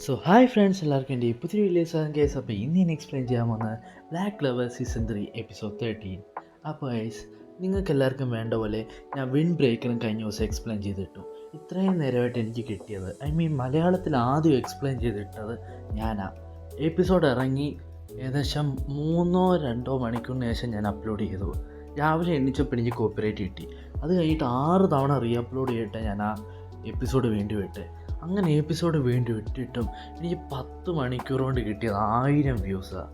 Hi friends, എല്ലാവർക്കും എൻ്റെ പുതിയ വീഡിയോസ് കേസ്. അപ്പോൾ ഇന്ന് ഞാൻ എക്സ്പ്ലെയിൻ ചെയ്യാൻ പോകുന്നത് ബ്ലാക്ക് ക്ലോവർ സീസൺ 3 എപ്പിസോഡ് 13. അപ്പോൾ ഗൈസ്, നിങ്ങൾക്ക് എല്ലാവർക്കും വേണ്ട പോലെ ഞാൻ വിൻ ബ്രേക്കറും കഴിഞ്ഞ ദിവസം എക്സ്പ്ലെയിൻ ചെയ്തിട്ടു. ഇത്രയും നേരമായിട്ട് എനിക്ക് കിട്ടിയത്, മലയാളത്തിൽ ആദ്യം എക്സ്പ്ലെയിൻ ചെയ്തിട്ടത് ഞാനാ. എപ്പിസോഡ് ഇറങ്ങി ഏകദേശം 3-2 മണിക്കൂറിന് ശേഷം ഞാൻ അപ്ലോഡ് ചെയ്തു. രാവിലെ എണ്ണിച്ചപ്പോൾ എനിക്ക് കോപ്പിറൈറ്റ് കിട്ടി. അത് കഴിഞ്ഞിട്ട് 6 തവണ റീ അപ്ലോഡ് ചെയ്തിട്ട് ഞാൻ ആ എപ്പിസോഡ് വേണ്ടി വിട്ടെ. അങ്ങനെ എപ്പിസോഡ് വേണ്ടി വിട്ടിട്ടും എനിക്ക് 10 മണിക്കൂർ കൊണ്ട് കിട്ടിയത് 1000 വ്യൂസാണ്.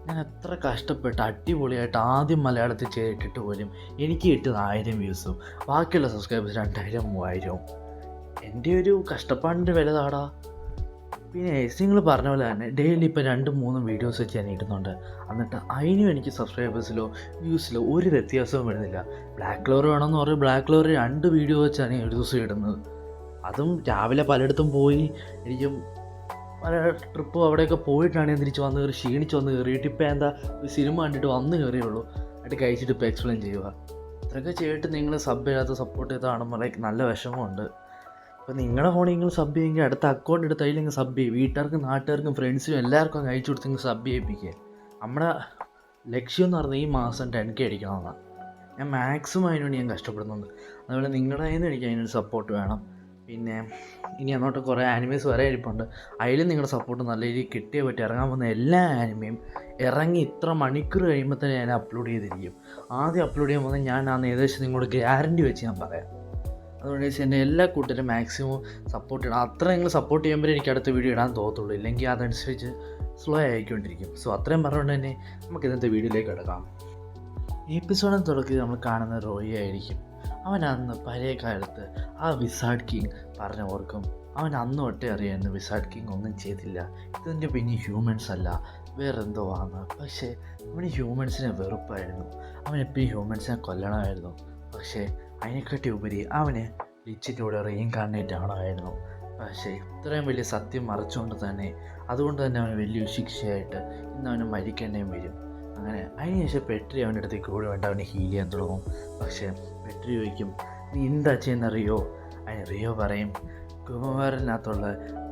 ഞാൻ എത്ര കഷ്ടപ്പെട്ട് അടിപൊളിയായിട്ട് ആദ്യം മലയാളത്തിൽ ചെയ്തിട്ട് പോലും എനിക്ക് കിട്ടിയത് 1000 വ്യൂസും ബാക്കിയുള്ള സബ്സ്ക്രൈബേഴ്സ് 2000-3000. എൻ്റെ ഒരു കഷ്ടപ്പാടിൻ്റെ വിലതാടാ. പിന്നെ നിങ്ങൾ പറഞ്ഞ പോലെ തന്നെ ഡെയിലി ഇപ്പോൾ 2-3 വീഡിയോസ് വെച്ച് ഞാൻ ഇടുന്നുണ്ട്. എന്നിട്ട് അതിനും എനിക്ക് സബ്സ്ക്രൈബേഴ്സിലോ വ്യൂസിലോ ഒരു വ്യത്യാസവും വരുന്നില്ല. ബ്ലാക്ക് ക്ലോവർ വേണമെന്ന് പറഞ്ഞാൽ ബ്ലാക്ക് ക്ലോവർ 2 വീഡിയോ വെച്ചാണ് ഒരു ദിവസം ഇടുന്നത്. അതും രാവിലെ പലയിടത്തും പോയി എനിക്കും പല ട്രിപ്പും അവിടെയൊക്കെ പോയിട്ടാണ് ഞാൻ തിരിച്ച് വന്ന് കയറി ക്ഷീണിച്ച് വന്ന് കയറിയിട്ട് ഇപ്പോൾ എന്താ ഒരു സിനിമ കണ്ടിട്ട് വന്ന് കയറിയുള്ളൂ. എന്നിട്ട് കഴിച്ചിട്ട് ഇപ്പോൾ എക്സ്പ്ലെയിൻ ചെയ്യുക. ഇത്രയൊക്കെ ചെയ്തിട്ട് നിങ്ങൾ സബ് ചെയ്യാത്ത സപ്പോർട്ട് ചെയ്ത് കാണുമ്പോൾ നല്ല വിഷമമുണ്ട്. ഇപ്പോൾ നിങ്ങളുടെ ഫോണിൽ നിങ്ങൾ സബ് ചെയ്യുമെങ്കിൽ അടുത്ത അക്കൗണ്ട് എടുത്ത് അതിലെങ്കിൽ സബ് ചെയ്യും. വീട്ടുകാർക്കും നാട്ടുകാർക്കും ഫ്രണ്ട്സിനും എല്ലാവർക്കും അങ്ങ് അയച്ചു കൊടുത്തെങ്കിൽ സബ് ചെയ്യിപ്പിക്കുക. നമ്മുടെ ലക്ഷ്യം എന്ന് പറഞ്ഞാൽ ഈ മാസം 10K അടിക്കണമെന്നാണ്. ഞാൻ മാക്സിമം അതിനുവേണ്ടി ഞാൻ കഷ്ടപ്പെടുന്നുണ്ട്. അതുപോലെ നിങ്ങളുടെ കയ്യിൽ നിന്ന് എനിക്ക് അതിനൊരു സപ്പോർട്ട് വേണം. പിന്നെ ഇനി അങ്ങോട്ട് കുറേ ആനിമേസ് വരെ ഇരിപ്പുണ്ട്. അതിലും നിങ്ങളുടെ സപ്പോർട്ട് നല്ല രീതിയിൽ കിട്ടിയേ പറ്റി. ഇറങ്ങാൻ പോകുന്ന എല്ലാ ആനിമയും ഇറങ്ങി ഇത്ര മണിക്കൂർ കഴിയുമ്പോൾ തന്നെ ഞാൻ അപ്ലോഡ് ചെയ്തിരിക്കും. ആദ്യം അപ്ലോഡ് ചെയ്യാൻ പോകുന്നത് ഞാൻ ഏകദേശം നിങ്ങളോട് ഗ്യാരണ്ടി വെച്ച് ഞാൻ പറയാം. അതുകൊണ്ട് എൻ്റെ എല്ലാ കൂട്ടരും മാക്സിമം സപ്പോർട്ട് ചെയ്യണം. അത്ര നിങ്ങൾ സപ്പോർട്ട് ചെയ്യുമ്പോഴേ എനിക്ക് അടുത്ത വീഡിയോ ഇടാൻ തോന്നത്തുള്ളൂ. ഇല്ലെങ്കിൽ അതനുസരിച്ച് സ്ലോ ആയിക്കൊണ്ടിരിക്കും. അത്രയും പറഞ്ഞുകൊണ്ട് തന്നെ നമുക്ക് ഇന്നത്തെ വീഡിയോയിലേക്ക് കിടക്കാം. എപ്പിസോഡിന് തുടക്കത്തിൽ നമ്മൾ കാണുന്ന റോയി ആയിരിക്കും. അവൻ അന്ന് പഴയ കാലത്ത് ആ വിസാർഡ് കിങ് പറഞ്ഞ ഓർക്കും. അവൻ അന്ന് തൊട്ടേ അറിയായിരുന്നു വിസാർഡ് കിങ് ഒന്നും ചെയ്തില്ല, ഇതിൻ്റെ പിന്നെ ഹ്യൂമൻസ് അല്ല വേറെന്തോ ആണ്. പക്ഷേ അവന് ഹ്യൂമൻസിനെ വെറുപ്പായിരുന്നു. അവനെപ്പോഴും ഹ്യൂമൻസിനെ കൊല്ലണമായിരുന്നു. പക്ഷേ അതിനെക്കാട്ടി ഉപരി അവന് ലിച്ചിൻ്റെ കൂടെ റീഇൻകാർണേറ്റ് ആണമായിരുന്നു. പക്ഷേ ഇത്രയും വലിയ സത്യം മറച്ചുകൊണ്ട് തന്നെ അതുകൊണ്ട് തന്നെ അവന് വലിയൊരു ശിക്ഷയായിട്ട് ഇന്ന് അവന് മരിക്കേണ്ടേയും വരും. അങ്ങനെ അതിനുശേഷം പെട്രി അവൻ്റെ അടുത്തേക്ക് കൂടെ വേണ്ട അവനെ ഹീൽ ചെയ്യാൻ തുടങ്ങും. പക്ഷേ പെട്രി ചോദിക്കും, നീ എന്താ ചെയ്യുന്നറിയോ? അതിന് റിയോ പറയും, കുമാരനകത്തുള്ള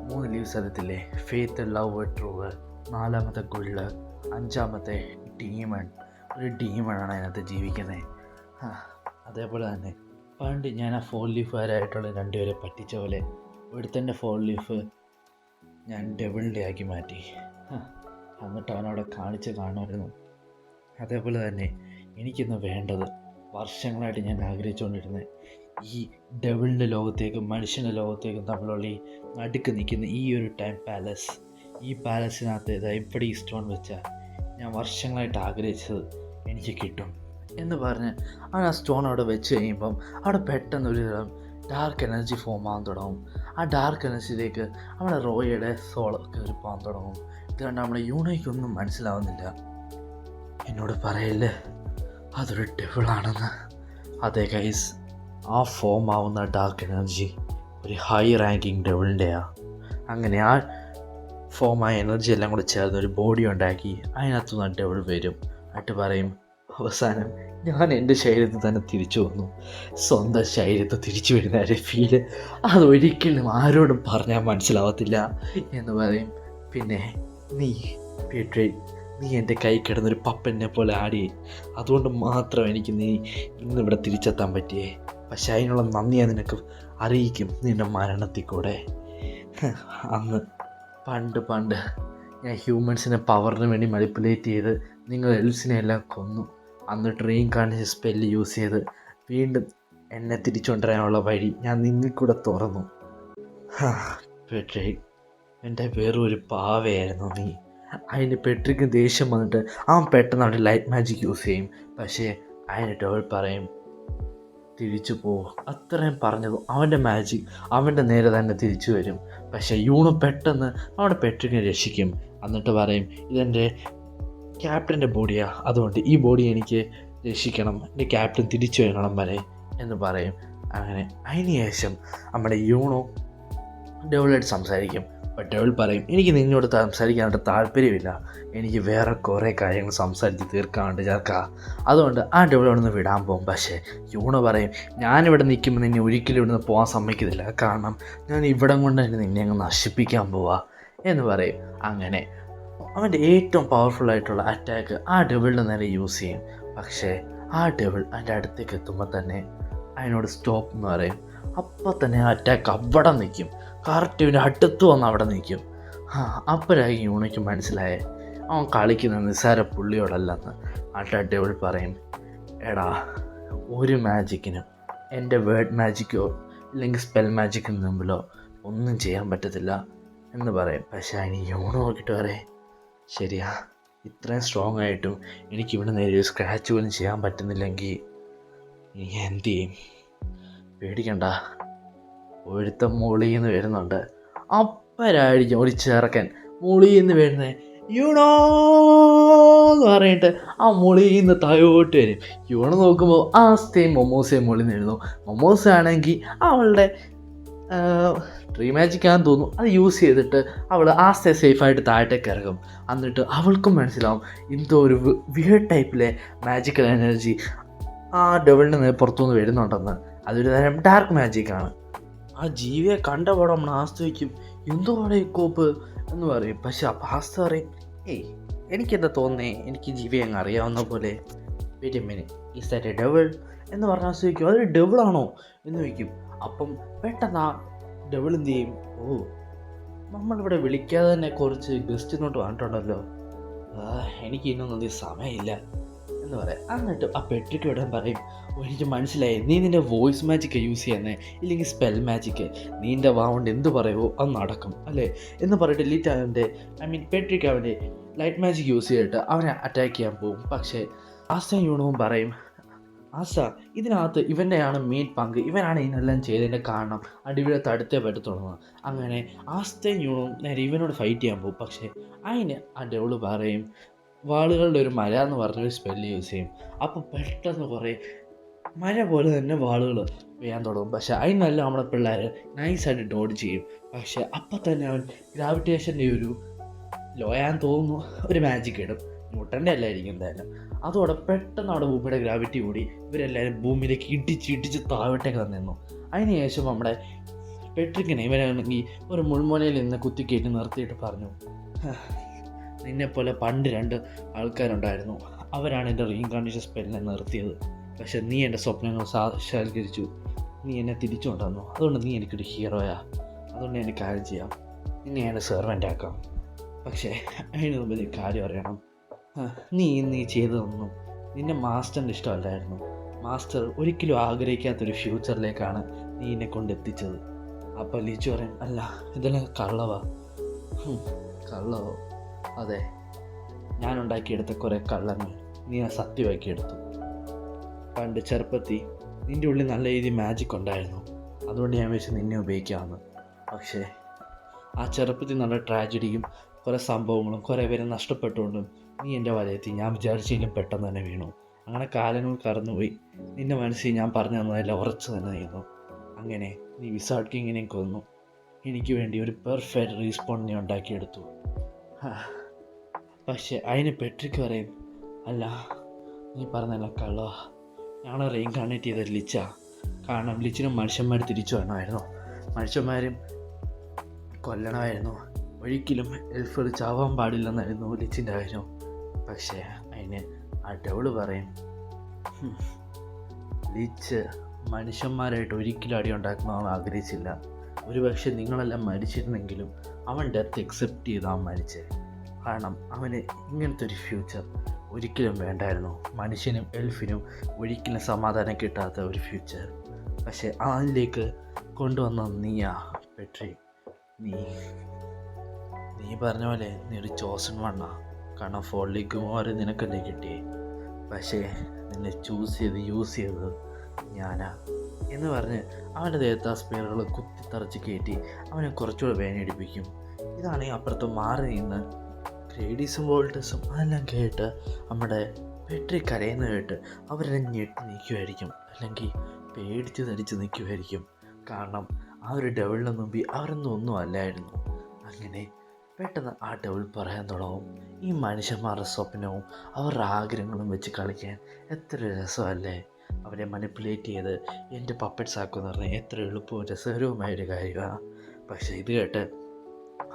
3 ലീവ്സ് അറിയത്തില്ലേ? ഫെയ്ത്ത്, ലവ്, ട്രൂവ്, 4-മത്തെ ഗുള്ള്, 5-മത്തെ ഡീമൺ. ഒരു ഡീമണാണ് അതിനകത്ത് ജീവിക്കുന്നത്. അതേപോലെ തന്നെ പണ്ട് ഞാൻ ആ 4 ലീഫുകാരായിട്ടുള്ള 2 പേരെ പറ്റിച്ച പോലെ ഒരുത്തൻ്റെ 4 ലീഫ് ഞാൻ ഡബിളിൻ്റെ ആക്കി മാറ്റി. എന്നിട്ട് അവനവിടെ കാണിച്ച് കാണുമായിരുന്നു. അതേപോലെ തന്നെ എനിക്കിന്ന് വേണ്ടത്, വർഷങ്ങളായിട്ട് ഞാൻ ആഗ്രഹിച്ചുകൊണ്ടിരുന്നത്, ഈ ഡബിളിൻ്റെ ലോകത്തേക്കും മനുഷ്യൻ്റെ ലോകത്തേക്കും തമ്മിലുള്ള ഈ നടുക്ക് നിൽക്കുന്ന ഈ ഒരു ടൈം പാലസ്. ഈ പാലസിനകത്ത് ഇവിടെ ഈ സ്റ്റോൺ വെച്ചാൽ ഞാൻ വർഷങ്ങളായിട്ട് ആഗ്രഹിച്ചത് എനിക്ക് കിട്ടും എന്ന് പറഞ്ഞ് അവൻ ആ സ്റ്റോൺ അവിടെ വെച്ച് കഴിയുമ്പം അവിടെ പെട്ടെന്നൊരു ഡാർക്ക് എനർജി ഫോം ആകാൻ തുടങ്ങും. ആ ഡാർക്ക് എനർജിയിലേക്ക് നമ്മുടെ റോയയുടെ സോൾ കയറി പോകാൻ തുടങ്ങും. ഇത് കണ്ട് നമ്മുടെ യൂണോയ്ക്കൊന്നും മനസ്സിലാവുന്നില്ല. എന്നോട് പറയല്ലേ അതൊരു ഡെവിളാണെന്ന്. അതെ ഗൈസ്, ആ ഫോം ആവുന്ന ഡാർക്ക് എനർജി ഒരു ഹൈ റാങ്കിങ് ഡെവിളിൻ്റെയാണ്. അങ്ങനെ ആ ഫോമായ എനർജി എല്ലാം കൂടെ ചേർന്ന് ഒരു ബോഡി ഉണ്ടാക്കി അതിനകത്തുനിന്ന് ഡെവിൾ വരും. എന്നിട്ട് പറയും, അവസാനം ഞാൻ എൻ്റെ ശരീരത്തിൽ തന്നെ തിരിച്ചു വന്നു. സ്വന്തം ശരീരത്തിൽ തിരിച്ചു വരുന്ന ഒരു ഫീല് അതൊരിക്കലും ആരോടും പറഞ്ഞാൽ മനസ്സിലാവത്തില്ല എന്ന് പറയും. പിന്നെ നീ പെട്രി, നീ എൻ്റെ കൈ കിടന്നൊരു പപ്പനെ പോലെ ആടി, അതുകൊണ്ട് മാത്രം എനിക്ക് നീ ഇന്നിവിടെ തിരിച്ചെത്താൻ പറ്റിയേ. പക്ഷെ അതിനുള്ള നന്ദി ഞാൻ നിനക്ക് അറിയിക്കും നിൻ്റെ മരണത്തിൽ കൂടെ. അന്ന് പണ്ട് ഞാൻ ഹ്യൂമൻസിനെ പവറിന് വേണ്ടി മാനിപ്പുലേറ്റ് ചെയ്ത് നിങ്ങൾ എൽസിനെ എല്ലാം കൊന്നു. അന്ന് റീഇൻകാർണേഷൻ സ്പെല്ല് യൂസ് ചെയ്ത് വീണ്ടും എന്നെ തിരിച്ചുകൊണ്ടുവരാനുള്ള വഴി ഞാൻ നിന്നിൽ കൂടെ തുറന്നു. പെട്രി, എൻ്റെ വേറൊരു പാവയായിരുന്നു നീ. അതിന് പെട്രിക്ക് ദേഷ്യം വന്നിട്ട് അവൻ പെട്ടെന്ന് അവൻ്റെ ലൈറ്റ് മാജിക് യൂസ് ചെയ്യും. പക്ഷേ അതിന് ഡോൾ പറയും, തിരിച്ചു പോകും. അത്രയും പറഞ്ഞതും അവൻ്റെ മാജിക് അവൻ്റെ നേരെ തന്നെ തിരിച്ചു വരും. പക്ഷേ യൂണോ പെട്ടെന്ന് നമ്മുടെ പെട്രിക്കിനെ രക്ഷിക്കും. എന്നിട്ട് പറയും, ഇതെൻ്റെ ക്യാപ്റ്റൻ്റെ ബോഡിയാണ്, അതുകൊണ്ട് ഈ ബോഡി എനിക്ക് രക്ഷിക്കണം, എൻ്റെ ക്യാപ്റ്റൻ തിരിച്ചു വരണം വരെ എന്ന് പറയും. അങ്ങനെ അതിന് ശേഷം നമ്മുടെ യൂണോ ഡെവലായിട്ട് സംസാരിക്കും. ബട്ട് ഡെവിൾ പറയും എനിക്ക് നിന്നോട് സംസാരിക്കാനായിട്ട് താല്പര്യമില്ല, എനിക്ക് വേറെ കുറേ കാര്യങ്ങൾ സംസാരിച്ച് തീർക്കാനുണ്ട് ചേർക്ക. അതുകൊണ്ട് ആ ഡെവിൾ അവിടെ നിന്ന് വിടാൻ പോകും. പക്ഷേ യൂണോ പറയും ഞാനിവിടെ നിൽക്കുമ്പോൾ നിന്നെ ഒരിക്കലും ഇവിടുന്ന് പോകാൻ സമ്മതിക്കത്തില്ല, കാരണം ഞാൻ ഇവിടം കൊണ്ട് തന്നെ നിന്നെ അങ്ങ് നശിപ്പിക്കാൻ പോവാ എന്ന് പറയും. അങ്ങനെ അവൻ്റെ ഏറ്റവും പവർഫുള്ളായിട്ടുള്ള അറ്റാക്ക് ആ ഡെവിളിൻ്റെ നേരെ യൂസ് ചെയ്യും. പക്ഷേ ആ ഡെവിൾ അതിൻ്റെ അടുത്തേക്ക് എത്തുമ്പോൾ തന്നെ അതിനോട് സ്റ്റോപ്പ് എന്ന് പറയും. അപ്പോൾ തന്നെ ആ അറ്റാക്ക് അവിടെ നിൽക്കും, കറക്റ്റ് ഇവൻ്റെ അടുത്ത് വന്ന് അവിടെ നിൽക്കും. അപ്പോഴായി യൂണോയ്ക്ക് മനസ്സിലായേ അവൻ കളിക്കുന്ന നിസ്സാര പുള്ളിയോടല്ലെന്ന്. ആ ഡെവിൾ പറയും എടാ ഒരു മാജിക്കിനും എൻ്റെ വേർഡ് മാജിക്കോ ഇല്ലെങ്കിൽ സ്പെൽ മാജിക്കിന് മുമ്പിലോ ഒന്നും ചെയ്യാൻ പറ്റത്തില്ല എന്ന് പറയും. പക്ഷേ അതിന് യൂണോ നോക്കിയിട്ട് പറയും ശരിയാ, ഇത്രയും സ്ട്രോങ് ആയിട്ടും എനിക്കിവിടെ നേരെ ഒരു സ്ക്രാച്ച് പോലും ചെയ്യാൻ പറ്റുന്നില്ലെങ്കിൽ നീ എന്ത് ചെയ്യും? പേടിക്കണ്ട, ഒരുത്തം മുകളിൽ നിന്ന് വരുന്നുണ്ട്. അപ്പരായിരിക്കും ഒരു ചെറുക്കൻ മുകളിൽ നിന്ന് വരുന്നത് യൂണോ എന്ന് പറഞ്ഞിട്ട് ആ മുകളിൽ നിന്ന് താഴോട്ട് വരും. യൂണോ നോക്കുമ്പോൾ ആസ്തയും മൊമോസയും മുകളിൽ നിന്ന് വരുന്നു. മൊമോസ ആണെങ്കിൽ അവളുടെ ട്രീ മാജിക് ആണെന്ന് തോന്നുന്നു, അത് യൂസ് ചെയ്തിട്ട് അവൾ ആസ്തയെ സേഫായിട്ട് താഴത്തേക്ക് ഇറങ്ങും. എന്നിട്ട് അവൾക്കും മനസ്സിലാവും എന്തോ ഒരു വിയേർഡ് ടൈപ്പിലെ മാജിക്കൽ എനർജി ആ ഡെവിളിന് പുറത്തുനിന്ന് വരുന്നുണ്ടെന്ന്. അതൊരു തരം ഡാർക്ക് മാജിക്കാണ്. ആ ജീവിയെ കണ്ടപാടെ നമ്മൾ ആസ്ത വയ്ക്കും എന്തോ അവിടെ കോപ്പ് എന്ന് പറയും. പക്ഷെ അപ്പം ആസ്ത പറയും ഏയ് എനിക്കെന്താ തോന്നുന്നേ, എനിക്ക് ജീവിയെ അങ്ങ് അറിയാവുന്ന പോലെ. Wait a minute, is that a devil എന്ന് പറഞ്ഞ ആസ്ത വയ്ക്കും അതൊരു ഡെവിളാണോ എന്ന് വയ്ക്കും. അപ്പം പെട്ടെന്ന് ആ ഡെവിൾ എന്ത് ചെയ്യും, ഓ നമ്മളിവിടെ വിളിക്കാതെ തന്നെ കുറച്ച് ഗസ്റ്റ് ഇങ്ങോട്ട് വന്നിട്ടുണ്ടല്ലോ, എനിക്ക് ഇന്നൊന്നും സമയമില്ല എന്ന് പറയാം. എന്നിട്ട് ആ പെട്രിക്ക് വിടാൻ പറയും എനിക്ക് മനസ്സിലായി, നീ നിൻ്റെ വോയിസ് മാജിക്ക് യൂസ് ചെയ്യുന്നേ ഇല്ലെങ്കിൽ സ്പെൽ മാജിക്ക്, നീ എൻ്റെ വാവുകൊണ്ട് എന്ത് പറയുമോ അത് നടക്കും അല്ലേ എന്ന് പറഞ്ഞിട്ട് ലിറ്റ് അവൻ്റെ പെട്രിക്ക് അവൻ്റെ ലൈറ്റ് മാജിക് യൂസ് ചെയ്തിട്ട് അവനെ അറ്റാക്ക് ചെയ്യാൻ പോകും. പക്ഷേ ആസ്ത യൂണവും പറയും ആസ ഇതിനകത്ത് ഇവൻ്റെയാണ് മെയിൻ പങ്ക്, ഇവനാണ് ഇതിനെല്ലാം ചെയ്തതിൻ്റെ കാരണം, അടിവിടെ തടുത്തേ പറ്റത്തുള്ളൂ. അങ്ങനെ ആസ്തയും യൂണും നേരെ ഇവനോട് ഫൈറ്റ് ചെയ്യാൻ പോകും. പക്ഷേ അതിന് ആ ഡെവിള് പറയും വാളുകളുടെ ഒരു മര എന്ന് പറഞ്ഞൊരു സ്പെല്ല് യൂസ് ചെയ്യും. അപ്പോൾ പെട്ടെന്ന് കുറേ മര പോലെ തന്നെ വാളുകൾ ചെയ്യാൻ തുടങ്ങും. പക്ഷേ അതിനെല്ലാം നമ്മുടെ പിള്ളേർ നൈസായിട്ട് ഡോഡ് ചെയ്യും. പക്ഷേ അപ്പം തന്നെ അവൻ ഗ്രാവിറ്റേഷൻ്റെ ഒരു ലോയാന്ന് തോന്നുന്നു ഒരു മാജിക് ഇടും. ന്യൂട്ടൻ്റെ അല്ലായിരിക്കും എന്തായാലും. അതോടെ പെട്ടെന്ന് അവിടെ ഭൂമിയുടെ ഗ്രാവിറ്റി കൂടി ഇവരെല്ലാവരും ഭൂമിയിലേക്ക് ഇടിച്ച് താഴോട്ടേക്ക് നിന്നു. അതിനുശേഷം നമ്മുടെ പെട്രിക്കിനെ ഇവനാണെങ്കിൽ ഒരു മുൾമുനയിൽ നിന്ന് കുത്തിക്കയറ്റി നിർത്തിയിട്ട് പറഞ്ഞു നിന്നെപ്പോലെ പണ്ട് 2 ആൾക്കാരുണ്ടായിരുന്നു, അവരാണ് എൻ്റെ റീഇൻകാർണേഷൻ സ്പെല്ലിനെ നിർത്തിയത്. പക്ഷെ നീ എൻ്റെ സ്വപ്നങ്ങൾ സാക്ഷാത്കരിച്ചു, നീ എന്നെ തിരിച്ചു കൊണ്ടുവന്നു, അതുകൊണ്ട് നീ എനിക്കൊരു ഹീറോയാ. അതുകൊണ്ട് എനിക്ക് കാര്യം ചെയ്യാം, നിന്നെ ഞാൻ സെർവൻ്റ് ആക്കാം. പക്ഷേ അതിന് മുമ്പ് നീ കാര്യം അറിയണം, നീ ചെയ്തതൊന്നും നിൻ്റെ മാസ്റ്ററിൻ്റെ ഇഷ്ടമല്ലായിരുന്നു. മാസ്റ്റർ ഒരിക്കലും ആഗ്രഹിക്കാത്തൊരു ഫ്യൂച്ചറിലേക്കാണ് നീ എന്നെ കൊണ്ടെത്തിച്ചത്. അപ്പോൾ ലിച്ചു പറയും അല്ല ഇതെല്ലാം കള്ളവാ. കള്ളവോ? അതെ, ഞാനുണ്ടാക്കിയെടുത്ത കുറേ കള്ളങ്ങൾ നീ ആ സത്യമാക്കിയെടുത്തു. പണ്ട് ചെറുപ്പത്തിൽ നിൻ്റെ ഉള്ളിൽ നല്ല രീതിയിൽ മാജിക് ഉണ്ടായിരുന്നു, അതുകൊണ്ട് ഞാൻ വെച്ച് നിന്നെ ഉപയോഗിക്കാമെന്ന്. പക്ഷേ ആ ചെറുപ്പത്തിൽ നല്ല ട്രാജഡിയും കുറേ സംഭവങ്ങളും കുറേ പേരെ നഷ്ടപ്പെട്ടുകൊണ്ടും നീ എൻ്റെ വലയത്തിൽ ഞാൻ വിചാരിച്ചതിലും പെട്ടെന്ന് തന്നെ വീണു. അങ്ങനെ കാലങ്ങൾ കടന്നുപോയി, നിൻ്റെ മനസ്സിൽ ഞാൻ പറഞ്ഞു തന്നതെല്ലാം ഉറച്ചു തന്നെ നിന്നു. അങ്ങനെ നീ വിസാർഡ് കിങ്ങിനെ കൊന്നു, എനിക്ക് വേണ്ടി ഒരു പെർഫെക്റ്റ് റീസ്പോണ്ട് നീ ഉണ്ടാക്കിയെടുത്തു. പക്ഷേ അതിന് പെട്രിക്ക് പറയും അല്ല നീ പറഞ്ഞല്ല കള്ളോ, ഞങ്ങൾ റീഇൻകാർണേറ്റ് ചെയ്ത ലിച്ച. കാരണം ലിച്ചിനും മനുഷ്യന്മാർ തിരിച്ചു വരണമായിരുന്നു, മനുഷ്യന്മാരും കൊല്ലണമായിരുന്നു, ഒരിക്കലും എൽഫുകൾ ചാവാൻ പാടില്ലെന്നായിരുന്നു ലിച്ചിൻ്റെ കാര്യം. പക്ഷേ അതിന് ആ ഡെവിള് പറയും ലിച്ച് മനുഷ്യന്മാരായിട്ട് ഒരിക്കലും അടി ഉണ്ടാക്കണമെന്ന് ആഗ്രഹിച്ചില്ല. ഒരു പക്ഷേ നിങ്ങളെല്ലാം മരിച്ചിരുന്നെങ്കിലും അവൻ ഡെത്ത് എക്സെപ്റ്റ് ചെയ്ത് അവൻ മരിച്ചേ. കാരണം അവന് ഇങ്ങനത്തെ ഒരു ഫ്യൂച്ചർ ഒരിക്കലും വേണ്ടായിരുന്നു, മനുഷ്യനും എൽഫിനും ഒരിക്കലും സമാധാനം കിട്ടാത്ത ഒരു ഫ്യൂച്ചർ. പക്ഷേ അതിലേക്ക് കൊണ്ടുവന്ന നീയാ പെട്രി. നീ പറഞ്ഞ പോലെ നീ ഒരു ചോസൺ വണ്ണാ, കാരണം ഫോർലി ഗുമാര് നിനക്കല്ലേ കിട്ടിയേ. പക്ഷേ നിന്നെ യൂസ് ചെയ്തത് ഞാനാ എന്ന് പറഞ്ഞ് അവൻ്റെ ദേഹത്ത് ആ സ്പെയറുകൾ കുത്തിത്തറച്ച് കയറ്റി അവനെ കുറച്ചുകൂടെ വേദനയടിപ്പിക്കും. ഇതാണെങ്കിൽ അപ്പുറത്ത് മാറി നിന്ന് ഗ്രേഡീസും വോൾട്ടസും അതെല്ലാം കേട്ട് നമ്മുടെ പെട്രി കരയുന്ന കേട്ട് അവരെല്ലാം ഞെട്ടി നിൽക്കുമായിരിക്കും, അല്ലെങ്കിൽ പേടിച്ച് ധരിച്ച് നിൽക്കുമായിരിക്കും. കാരണം ആ ഒരു ഡെവിളിന് മുമ്പിൽ അവരൊന്നും ഒന്നും അല്ലായിരുന്നു. അങ്ങനെ പെട്ടെന്ന് ആ ഡെവിൾ പറയാൻ തുടങ്ങും, ഈ മനുഷ്യന്മാരുടെ സ്വപ്നവും അവരുടെ ആഗ്രഹങ്ങളും വെച്ച് കളിക്കാൻ എത്ര രസമല്ലേ, അവരെ മനിപ്പുലേറ്റ് ചെയ്ത് എൻ്റെ പപ്പറ്റ്സ് ആക്കുമെന്ന് പറഞ്ഞാൽ എത്ര എളുപ്പവും രസകരവുമായൊരു കാര്യമാണ്. പക്ഷേ ഇത് കേട്ട്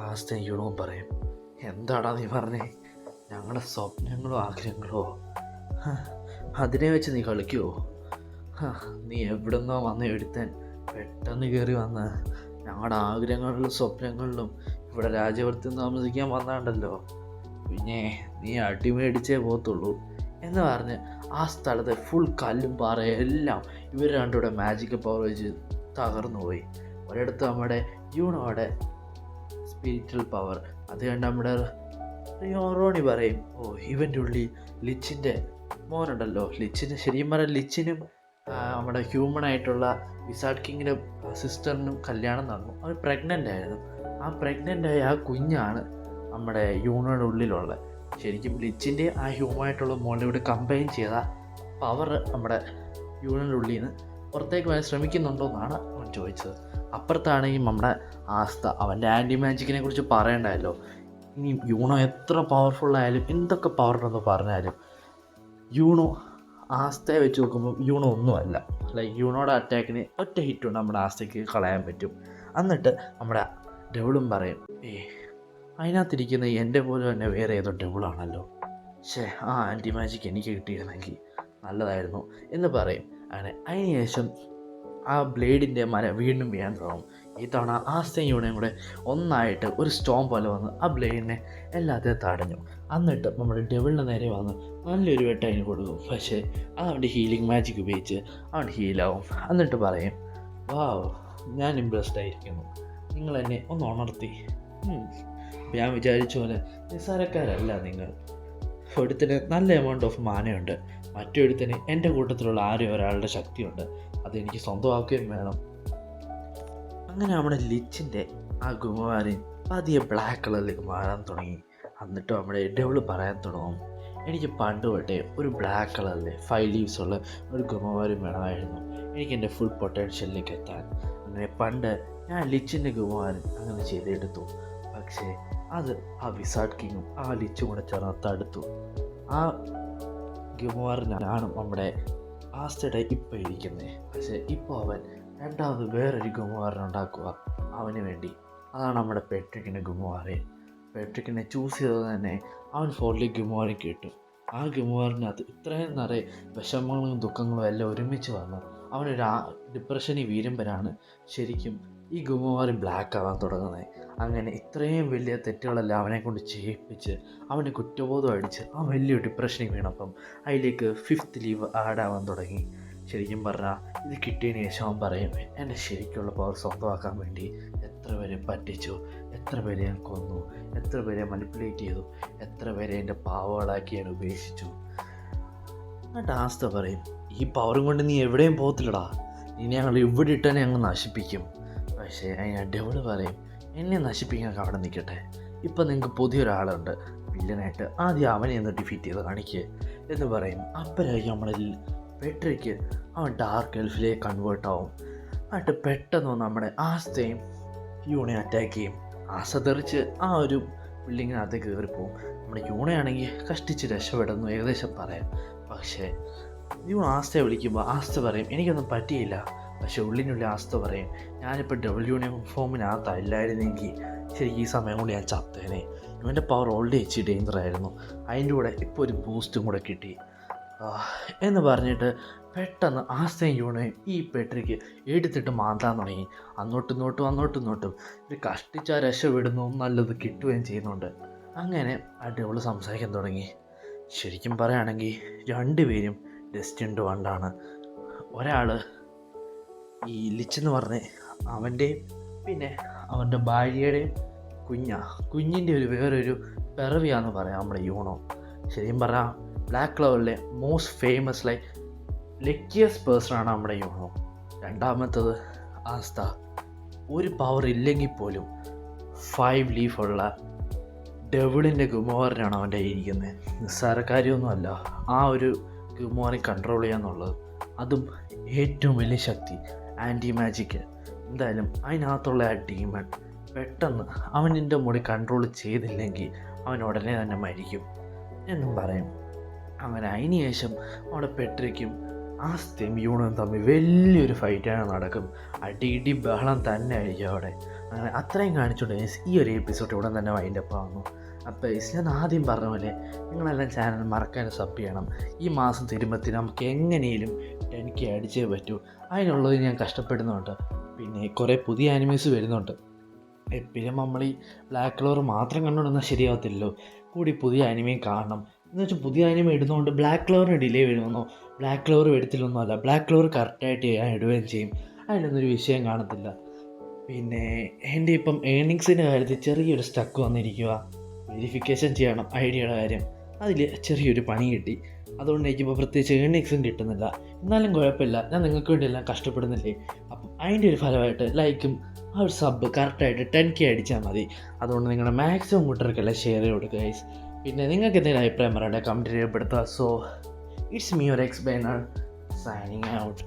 ആസ്തൻ യൂണവും പറയും, എന്താടാ നീ പറഞ്ഞേ, ഞങ്ങളുടെ സ്വപ്നങ്ങളോ ആഗ്രഹങ്ങളോ അതിനെ വെച്ച് നീ കളിക്കുമോ? നീ എവിടുന്നോ വന്ന് എടുത്താൻ പെട്ടെന്ന് കയറി വന്ന് ഞങ്ങളുടെ ആഗ്രഹങ്ങളിലും സ്വപ്നങ്ങളിലും ഇവിടെ രാജവർത്തിൽ താമസിക്കാൻ വന്നാണ്ടല്ലോ, പിന്നെ നീ അടിമേടിച്ചേ പോകത്തുള്ളൂ എന്ന് പറഞ്ഞ് ആ സ്ഥലത്തെ ഫുൾ കല്ലും പാറയും എല്ലാം ഇവർ രണ്ടുകൂടെ മാജിക്കൽ പവർ വെച്ച് തകർന്നു പോയി. ഒരിടത്ത് നമ്മുടെ യൂണോയുടെ സ്പിരിച്വൽ പവർ, അത് കണ്ട് നമ്മുടെ റോണി പറയും, ഓ ഇവൻ്റെ ഉള്ളിൽ ലിച്ചിൻ്റെ മോനുണ്ടല്ലോ, ലിച്ചിന് ശരിക്കും പറഞ്ഞാൽ ലിച്ചിനും നമ്മുടെ ഹ്യൂമൺ ആയിട്ടുള്ള വിസാർഡ് കിങ്ങിൻ്റെ സിസ്റ്ററിനും കല്യാണം നടന്നു. അവർ പ്രഗ്നൻ്റ് ആയിരുന്നു. ആ പ്രഗ്നൻ്റായ ആ കുഞ്ഞാണ് നമ്മുടെ യൂണോയുടെ ഉള്ളിലുള്ളത്. ശരിക്കും ലിച്ചിൻ്റെ ആ ഹ്യൂമനായിട്ടുള്ള മോളിലൂടെ കമ്പൈൻ ചെയ്ത പവർ നമ്മുടെ യൂണോയുടെ ഉള്ളിൽ നിന്ന് പുറത്തേക്ക് വരാൻ ശ്രമിക്കുന്നുണ്ടോ എന്നാണ് അവൻ ചോദിച്ചത്. അപ്പുറത്താണെങ്കിൽ നമ്മുടെ ആസ്ത, അവൻ്റെ ആൻറ്റി മാജിക്കിനെ കുറിച്ച് പറയണ്ടല്ലോ. ഇനി യൂണോ എത്ര പവർഫുള്ളായാലും എന്തൊക്കെ പവറുണ്ടെന്ന് പറഞ്ഞാലും യൂണോ ആസ്തയെ വെച്ച് നോക്കുമ്പോൾ യൂണോ ഒന്നുമല്ല. ലൈക്ക് യൂണോയുടെ അറ്റാക്കിന് ഒറ്റ ഹിറ്റുണ്ട് നമ്മുടെ ആസ്തയ്ക്ക് കളയാൻ പറ്റും. എന്നിട്ട് നമ്മുടെ ഡെവിളും പറയും, അതിനകത്തിരിക്കുന്ന എൻ്റെ പോലും തന്നെ വേറെ ഏതോ ഡെവിളാണല്ലോ, ആ ആൻറ്റി മാജിക് എനിക്ക് കിട്ടിയിരുന്നെങ്കിൽ നല്ലതായിരുന്നു എന്ന് പറയും. അങ്ങനെ അതിനുശേഷം ആ ബ്ലേഡിൻ്റെ മര വീണ്ടും വീഴാൻ തുടങ്ങും. ഈ തവണ ആസ്തയും യൂണയും കൂടെ ഒന്നായിട്ട് ഒരു സ്റ്റോം പോലെ വന്ന് ആ ബ്ലേഡിനെ എല്ലാத்தைയും തടഞ്ഞു. എന്നിട്ട് നമ്മുടെ ഡെവിളിൻ്റെ നേരെ വന്ന് നല്ലൊരു വെട്ട അതിന് കൊടുക്കും. പക്ഷേ അത് അവൻ്റെ ഹീലിംഗ് മാജിക് ഉപയോഗിച്ച് അവൻ ഹീലാവും. എന്നിട്ട് പറയും, വാവ്, ഞാൻ ഇംപ്രസ്ഡ് ആയിരിക്കുന്നു, നിങ്ങൾ എന്നെ ഒന്ന് ഉണർത്തി. ഞാൻ വിചാരിച്ച പോലെ നിസ്സാരക്കാരല്ല നിങ്ങൾ. ഒരുത്തിന് നല്ല എമൗണ്ട് ഓഫ് മാനയുണ്ട്, മറ്റൊരുത്തിന് എൻ്റെ കൂട്ടത്തിലുള്ള ആരും ഒരാളുടെ ശക്തിയുണ്ട്, അതെനിക്ക് സ്വന്തമാക്കുകയും വേണം. അങ്ങനെ നമ്മുടെ ലിച്ചിൻ്റെ ആ ഗുമവാരൻ പതിയെ ബ്ലാക്ക് കളറിലേക്ക് മാറാൻ തുടങ്ങി. എന്നിട്ട് നമ്മുടെ ഡെവിൾ പറയാൻ തുടങ്ങും, എനിക്ക് പണ്ട് തൊട്ടേ ഒരു ബ്ലാക്ക് കളറിലെ 5 ലീവ്സ് ഉള്ള ഒരു ഗുമവാരൻ വേണമായിരുന്നു എനിക്ക് എൻ്റെ ഫുൾ പൊട്ടൻഷ്യലിലേക്ക് എത്താൻ. അങ്ങനെ പണ്ട് ഞാൻ ലിച്ചിൻ്റെ ഗുമവാരൻ അങ്ങനെ ചെയ്തെടുത്തു. പക്ഷേ അത് ആ വിസാർഡ് കിങ്ങും ആ ലിച്ചും കൂടെ ചേർന്ന് തടുത്തു. ആ ഗുമവാരനാണ് നമ്മുടെ ആസ്തയുടെ ഇപ്പോൾ ഇരിക്കുന്നത്. പക്ഷേ ഇപ്പോൾ അവൻ രണ്ടാമത് വേറൊരു ഗുമവാരൻ ഉണ്ടാക്കുക അവന് വേണ്ടി. അതാണ് നമ്മുടെ പെട്രിക്കിൻ്റെ ഗുമവാരൻ. പെട്രിക്കിനെ ചൂസ് ചെയ്തത് തന്നെ അവൻ 4 ലീഗ് ഗുമവാരൻ കിട്ടും. ആ ഗുമവാരനകത്ത് ഇത്രയും നിറയെ വിഷമങ്ങളും ദുഃഖങ്ങളും എല്ലാം ഒരുമിച്ച് വന്ന് അവനൊരു ഡിപ്രഷനിൽ വീഴുമ്പോഴാണ് ശരിക്കും ഈ ഗുമവാരൻ ബ്ലാക്ക് ആവാൻ തുടങ്ങുന്നത്. അങ്ങനെ ഇത്രയും വലിയ തെറ്റുകളെല്ലാം അവനെ കൊണ്ട് ചെയ്യിപ്പിച്ച് അവന് കുറ്റബോധം അടിച്ച് ആ വലിയ ഡിപ്രഷനിൽ വീണപ്പം അതിലേക്ക് 5th ലീവ് ആഡാവാൻ തുടങ്ങി. ശരിക്കും പറഞ്ഞാൽ ഇത് കിട്ടിയതിന് ശേഷം അവൻ പറയും, എൻ്റെ ശരിക്കുള്ള പവർ സ്വന്തമാക്കാൻ വേണ്ടി എത്ര പേരെ പറ്റിച്ചു, എത്ര പേരെ ഞാൻ കൊന്നു, എത്ര പേരെ മനിപ്പുലേറ്റ് ചെയ്തു, എത്ര പേരെ എൻ്റെ പാവകളാക്കി ഞാൻ ഉപേക്ഷിച്ചു. എന്നിട്ട് ആസ്ത പറയും, ഈ പവറും കൊണ്ട് നീ എവിടെയും പോകത്തില്ലടാ, നീ ഞങ്ങൾ ഇവിടെ ഇട്ടനെ ഞങ്ങൾ നശിപ്പിക്കും. പക്ഷേ അതിന് ഡെവിൾ പറയും, എന്നെ നശിപ്പിക്കാൻ അവിടെ നിൽക്കട്ടെ, ഇപ്പം നിങ്ങൾക്ക് പുതിയൊരാളുണ്ട് വില്ലനായിട്ട്, ആദ്യം അവനെ ഒന്ന് ഡിഫീറ്റ് ചെയ്ത് കാണിക്കുക എന്ന് പറയും. അപ്പോഴായിരിക്കും നമ്മളിൽ പെട്രിക്ക് അവൻ ഡാർക്ക് എൽഫിലേക്ക് കൺവേർട്ട് ആവും. എന്നിട്ട് പെട്ടെന്ന് നമ്മുടെ ആസ്തയും യൂണയെ അറ്റാക്ക് ചെയ്യും. ആസ്ത തെറിച്ച് ആ ഒരു ബിൽഡിങ്ങിനകത്തേക്ക് കയറിപ്പോവും. നമ്മുടെ യൂണയാണെങ്കിൽ കഷ്ടിച്ച് രക്ഷപ്പെടുന്നു ഏകദേശം പറയാം. പക്ഷേ യൂണ ആസ്തയെ വിളിക്കുമ്പോൾ ആസ്ത പറയും, എനിക്കൊന്നും പറ്റിയില്ല. പക്ഷേ ഉള്ളിനുള്ളിൽ ആസ്ത പറയും, ഞാനിപ്പോൾ ഡബിൾ യൂണിഫോമിനകത്തല്ലായിരുന്നെങ്കിൽ ശരിക്കും ഈ സമയം കൊണ്ട് ഞാൻ ചത്തേനെ. ഇവൻ്റെ പവർ ഓൾറെഡി ഇച്ചിരി ഡേഞ്ചറായിരുന്നു, അതിൻ്റെ കൂടെ ഇപ്പോൾ ഒരു ബൂസ്റ്റും കൂടെ കിട്ടി എന്ന് പറഞ്ഞിട്ട് പെട്ടെന്ന് ആസ്തയും യൂണയും ഈ പെട്രിക്ക് എടുത്തിട്ട് മാന്താൻ തുടങ്ങി. അങ്ങോട്ടും ഇങ്ങോട്ടും ഇത് കഷ്ടിച്ചാൽ രക്ഷപ്പെടുന്നു, നല്ലത് കിട്ടുകയും ചെയ്യുന്നുണ്ട്. അങ്ങനെ ആ ഡെവിൾ സംസാരിക്കാൻ തുടങ്ങി. ശരിക്കും പറയുകയാണെങ്കിൽ രണ്ടുപേരും ഡെസ്റ്റിൻഡ് വണ്ടാണ്. ഒരാൾ ഈ ലിച്ചെന്ന് പറഞ്ഞ് അവൻ്റെ പിന്നെ അവൻ്റെ ഭാര്യയുടെയും കുഞ്ഞിൻ്റെ വേറൊരു പിറവിയാന്ന് പറയാം നമ്മുടെ യൂണോ. ശരിക്കും പറഞ്ഞാൽ ബ്ലാക്ക് ക്ലവറിലെ മോസ്റ്റ് ഫേമസ് ലക്കിയസ്റ്റ് പേഴ്സണാണ് നമ്മുടെ യൂണോ. രണ്ടാമത്തത് ആസ്ത. ഒരു പവർ ഇല്ലെങ്കിൽ പോലും 5 ലീഫുള്ള ഡെവിളിൻ്റെ ഗുമവാരനാണ് അവൻ്റെ ഇരിക്കുന്നത്. നിസ്സാര കാര്യമൊന്നുമല്ല ആ ഒരു ഗുമവാനെ കൺട്രോൾ ചെയ്യാന്നുള്ളത്. അതും ഏറ്റവും വലിയ ശക്തി ആൻറ്റി മാജിക്ക്. എന്തായാലും അതിനകത്തുള്ള ആ ഡീമൺ പെട്ടെന്ന് അവൻ എൻ്റെ മുടി കൺട്രോൾ ചെയ്തില്ലെങ്കിൽ അവൻ ഉടനെ തന്നെ മരിക്കും എന്നും പറയും. അങ്ങനെ അതിന് ശേഷം അവിടെ പെട്രിക്കും ആസ്തയും യൂണും തമ്മിൽ വലിയൊരു ഫൈറ്റാണ് നടക്കും. അടിയിടി ബഹളം തന്നെ ആയിരിക്കും അവിടെ. അങ്ങനെ അത്രയും കാണിച്ചുകൊണ്ട് ഈ ഒരു എപ്പിസോഡ് ഉടൻ തന്നെ വൈൻഡപ്പ് ആവുന്നു. അപ്പോൾ ഞാൻ ആദ്യം പറഞ്ഞ പോലെ നിങ്ങളെല്ലാം ചാനൽ മറക്കാൻ സബ് ചെയ്യണം. ഈ മാസം തിരുമ്പത്തിന് നമുക്ക് എങ്ങനെയും 10K അടിച്ചേ പറ്റൂ. അതിനുള്ളത് ഞാൻ കഷ്ടപ്പെടുന്നുണ്ട്. പിന്നെ കുറേ പുതിയ ആനിമേസ് വരുന്നുണ്ട്. എപ്പോഴും നമ്മൾ ഈ ബ്ലാക്ക് ക്ലോവർ മാത്രം കണ്ടുകൊണ്ടിരുന്നാൽ ശരിയാവത്തില്ലല്ലോ. കൂടി പുതിയ ആനിമയും കാണണം. എന്ന് വെച്ചാൽ പുതിയ ആനിമ ഇടുന്നതുകൊണ്ട് ബ്ലാക്ക് ക്ലോവറിന് ഡിലേ വരുമെന്നോ ബ്ലാക്ക് ക്ലോവർ എടുത്തില്ലൊന്നും അല്ല. ബ്ലാക്ക് ക്ലോവർ കറക്റ്റായിട്ട് ഞാൻ ഇടുകയും ചെയ്യും. അതിനൊന്നൊരു വിഷയം കാണത്തില്ല. പിന്നെ എൻ്റെ ഇപ്പം ഏർണിങ്സിൻ്റെ കാര്യത്തിൽ ചെറിയൊരു സ്റ്റക്ക് വന്നിരിക്കുക. വെരിഫിക്കേഷൻ ചെയ്യണം ഐഡിയയുടെ കാര്യം. അതിൽ ചെറിയൊരു പണി കിട്ടി. അതുകൊണ്ട് എനിക്കിപ്പോൾ പ്രത്യേകിച്ച് ഏർണിങ്സും കിട്ടുന്നില്ല. എന്നാലും കുഴപ്പമില്ല, ഞാൻ നിങ്ങൾക്ക് വേണ്ടി എല്ലാം കഷ്ടപ്പെടുന്നില്ലേ. അപ്പം അതിൻ്റെ ഒരു ഫലമായിട്ട് ലൈക്കും ആ ഒരു സബ് കറക്റ്റായിട്ട് 10K അടിച്ചാൽ മതി. അതുകൊണ്ട് നിങ്ങളുടെ മാക്സിമം കൂട്ടർക്കെല്ലാം ഷെയർ ചെയ്ത് കൊടുക്കുക ഗൈസ്. പിന്നെ നിങ്ങൾക്ക് എന്തെങ്കിലും അഭിപ്രായം പറയട്ടെ, കമൻറ്റ് രേഖപ്പെടുത്തുക. So it's me your explainer signing out.